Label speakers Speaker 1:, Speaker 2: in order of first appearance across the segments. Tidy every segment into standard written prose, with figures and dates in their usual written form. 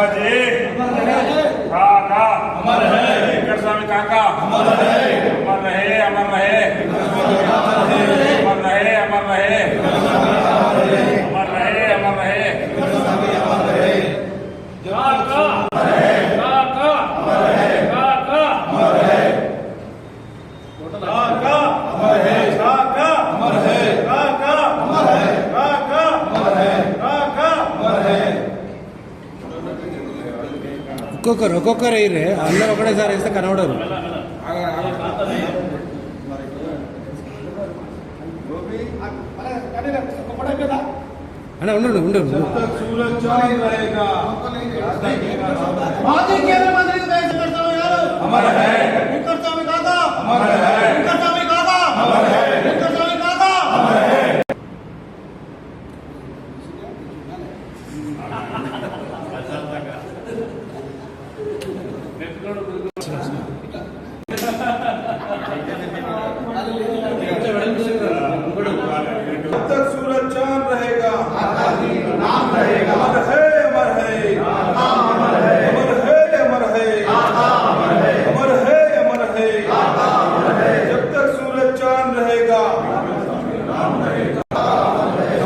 Speaker 1: बाबाजी काका अमर है, वेंकट स्वामी काका अमर है, अमर रहे अमर रहे अमर रहे अमर रहे अमर रहे अमर रहे काका काका अमर है, काका अमर है, काका अमर है, काका अमर है, काका अमर है, काका अमर है, काका अमर है।
Speaker 2: ఒక్కొక్కరు అయ్యి అందరూ ఒకటేసారి వేస్తే కనబడరు. అలా ఉండు ఉండు
Speaker 1: जब तक सूरज चांद रहेगा नाम रहेगा अमर है अमर है अमर है अमर है अमर है अमर है अमर है जब तक सूरज चांद रहेगा नाम रहेगा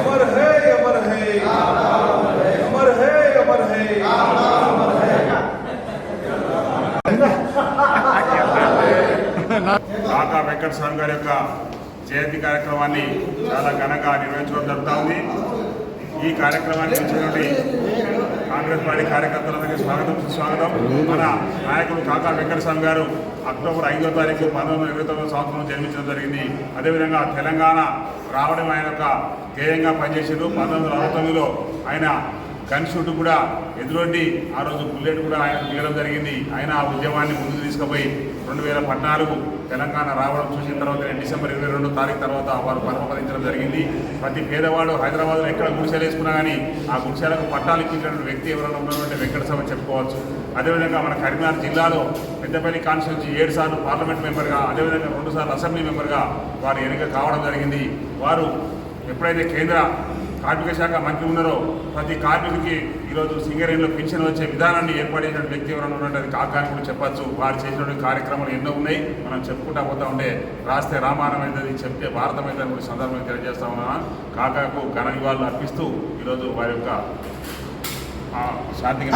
Speaker 1: अमर है अमर है अमर है अमर है కాకా వెంకట స్వామి గారి యొక్క జయంతి కార్యక్రమాన్ని చాలా ఘనంగా నిర్వహించడం జరుగుతూ ఉంది. ఈ కార్యక్రమానికి వచ్చినటువంటి కాంగ్రెస్ పార్టీ కార్యకర్తలందరికీ స్వాగతం. మన నాయకుడు కాకా వెంకట స్వామి గారు అక్టోబర్ 5వ తారీఖు 1929 సంవత్సరంలో జన్మించడం జరిగింది. అదేవిధంగా తెలంగాణ రావడం ఆయన యొక్క ధ్యేయంగా పనిచేసారు. 1969లో ఆయన గన్ షూట్ కూడా ఎదురొడ్డి ఆ రోజు బుల్లెట్ కూడా ఆయన తీయడం జరిగింది. ఆయన ఆ ఉద్యమాన్ని ముందుకు తీసుకుపోయి 2014 తెలంగాణ రావడం చూసిన తర్వాత డిసెంబర్ 22వ తారీఖు తర్వాత వారు పరమపదించడం జరిగింది. ప్రతి పేదవాడు హైదరాబాద్లో ఎక్కడ గుడిసెలు వేసుకున్నా కానీ ఆ గుడిసెలకు పట్టాలు ఇచ్చినటువంటి వ్యక్తి ఎవరైనా ఉన్నటువంటి వెంకట స్వామి చెప్పుకోవచ్చు. అదేవిధంగా మన కరీంనగర్ జిల్లాలో పెద్దపల్లి కాన్స్టిట్యూన్సీ 7 సార్లు పార్లమెంట్ మెంబర్గా, అదేవిధంగా 2 సార్లు అసెంబ్లీ మెంబర్గా వారు ఎన్నిక కావడం జరిగింది. వారు ఎప్పుడైతే కేంద్ర కార్మిక శాఖ మంత్రి ఉన్నారో ప్రతి కార్మికుడికి ఈరోజు సింగరేణిలో పెన్షన్ వచ్చే విధానాన్ని ఏర్పాటు చేసిన వ్యక్తి ఎవరైనా ఉన్నట్టు కాకా అని కూడా చెప్పచ్చు. వారు చేసినటువంటి కార్యక్రమాలు ఎన్నో ఉన్నాయి. మనం చెప్పుకుంటా పోతా ఉంటే రాస్తే రామాయణం అవుతుంది, చెప్తే భారతం అవుతుంది కూడా సందర్భంగా తెలియజేస్తా ఉన్నా. కాకాకు ఘన నివాళులు అర్పిస్తూ ఈరోజు వారి యొక్క శాంతిగా